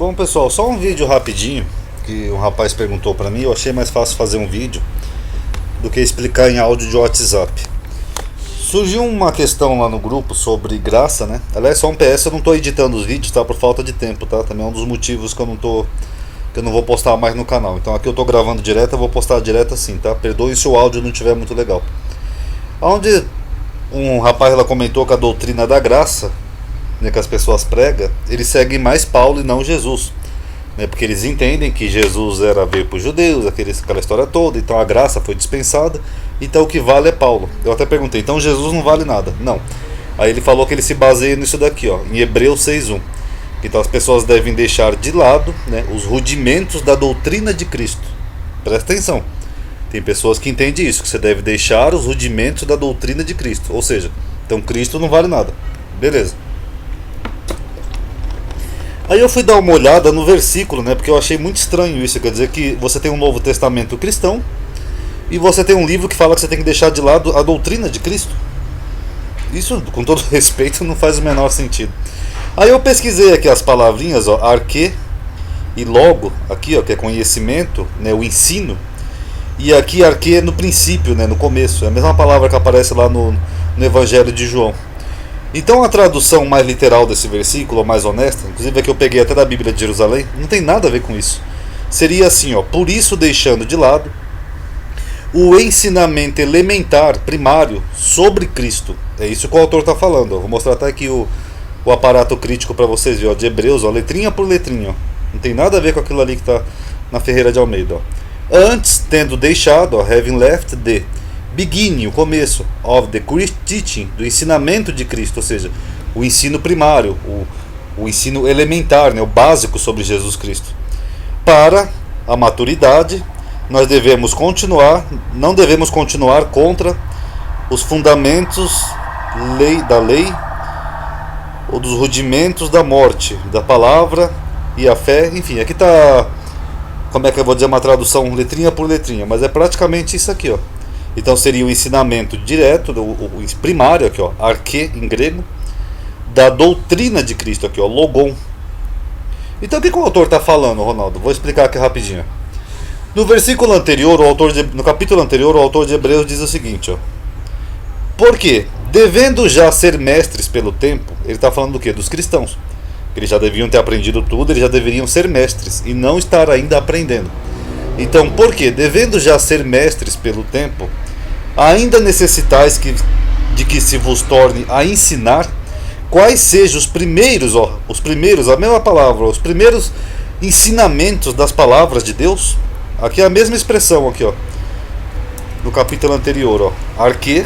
Bom, pessoal, só um vídeo rapidinho que um rapaz perguntou pra mim. Eu achei mais fácil fazer um vídeo do que explicar em áudio de WhatsApp. Surgiu uma questão lá no grupo sobre graça, né? Aliás, só um PS, eu não tô editando os vídeos, tá? Por falta de tempo, tá? Também é um dos motivos que eu não vou postar mais no canal. Então aqui eu tô gravando direto, eu vou postar direto assim, tá? Perdoe se o áudio não estiver muito legal. Onde um rapaz lá comentou que a doutrina da graça, né, que as pessoas pregam, eles seguem mais Paulo e não Jesus, né? Porque eles entendem que Jesus veio para os judeus, aquela história toda, então a graça foi dispensada, então o que vale é Paulo. Eu até perguntei, então Jesus não vale nada? Não. Aí ele falou que ele se baseia nisso daqui, ó, em Hebreus 6:1. Então as pessoas devem deixar de lado, né, os rudimentos da doutrina de Cristo. Presta atenção. Tem pessoas que entendem isso, que você deve deixar os rudimentos da doutrina de Cristo. Ou seja, então Cristo não vale nada. Beleza. Aí eu fui dar uma olhada no versículo, né, porque eu achei muito estranho isso. Quer dizer que você tem um Novo Testamento cristão e você tem um livro que fala que você tem que deixar de lado a doutrina de Cristo. Isso, com todo respeito, não faz o menor sentido. Aí eu pesquisei aqui as palavrinhas, ó, arque e logo, aqui, ó, que é conhecimento, né, o ensino. E aqui arque é no princípio, né, no começo. É a mesma palavra que aparece lá no Evangelho de João. Então a tradução mais literal desse versículo, ou mais honesta, inclusive a que eu peguei até da Bíblia de Jerusalém, não tem nada a ver com isso. Seria assim, ó: por isso deixando de lado o ensinamento elementar, primário, sobre Cristo. É isso que o autor está falando, ó. Vou mostrar até aqui o aparato crítico para vocês verem, ó, de Hebreus, ó, letrinha por letrinha, ó. Não tem nada a ver com aquilo ali que está na Ferreira de Almeida, ó. Antes, tendo deixado, ó, having left the beginning, o começo, of the Christ teaching, do ensinamento de Cristo, ou seja, o ensino primário, o ensino elementar, né, o básico sobre Jesus Cristo. Para a maturidade, nós não devemos continuar contra os fundamentos da lei ou dos rudimentos da morte, da palavra e a fé. Enfim, aqui está, como é que eu vou dizer, uma tradução letrinha por letrinha, mas é praticamente isso aqui, ó. Então seria o ensinamento direto, o primário aqui, ó, arque em grego, da doutrina de Cristo aqui, ó, logon. Então o que o autor está falando, Ronaldo? Vou explicar aqui rapidinho. No versículo anterior, no capítulo anterior, o autor de Hebreus diz o seguinte, ó: porque, devendo já ser mestres pelo tempo, ele está falando do quê? Dos cristãos. Eles já deviam ter aprendido tudo, eles já deveriam ser mestres e não estar ainda aprendendo. Então, por quê? Devendo já ser mestres pelo tempo, ainda necessitais de que se vos torne a ensinar quais sejam os primeiros, a mesma palavra, os primeiros ensinamentos das palavras de Deus. Aqui é a mesma expressão aqui, ó, no capítulo anterior, ó, arque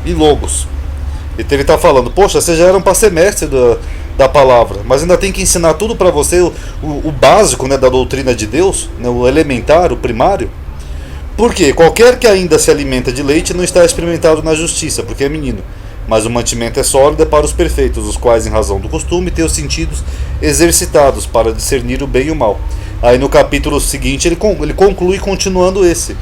e logos. Então ele está falando, poxa, vocês já eram para ser mestre da palavra, mas ainda tem que ensinar tudo para você, o básico, né, da doutrina de Deus, né, o elementar, o primário. Porque qualquer que ainda se alimenta de leite não está experimentado na justiça, porque é menino. Mas o mantimento é sólido, é para os perfeitos, os quais, em razão do costume, têm os sentidos exercitados para discernir o bem e o mal. Aí no capítulo seguinte ele conclui continuando esse: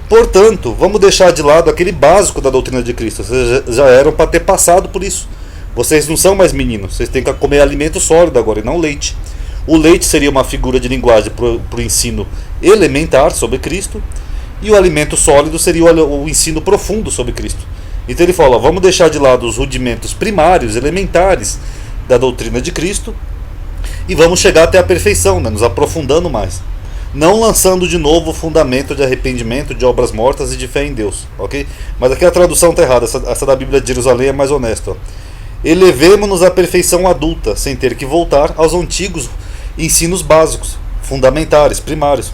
portanto, vamos deixar de lado aquele básico da doutrina de Cristo. Vocês já eram para ter passado por isso. Vocês não são mais meninos, vocês têm que comer alimento sólido agora e não leite. O leite seria uma figura de linguagem para o ensino elementar sobre Cristo, e o alimento sólido seria o ensino profundo sobre Cristo. Então ele fala, vamos deixar de lado os rudimentos primários, elementares da doutrina de Cristo, e vamos chegar até a perfeição, né, nos aprofundando mais. Não lançando de novo o fundamento de arrependimento, de obras mortas e de fé em Deus, ok? Mas aqui a tradução está errada, essa da Bíblia de Jerusalém é mais honesta, ó. Elevemo-nos à perfeição adulta, sem ter que voltar aos antigos ensinos básicos, fundamentares, primários.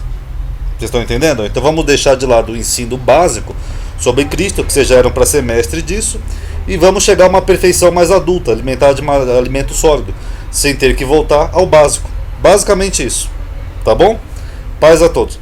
Vocês estão entendendo? Então vamos deixar de lado o ensino básico sobre Cristo, que vocês já eram para ser mestre disso, e vamos chegar a uma perfeição mais adulta, alimentar de alimento sólido, sem ter que voltar ao básico. Basicamente isso. Tá bom? Paz a todos.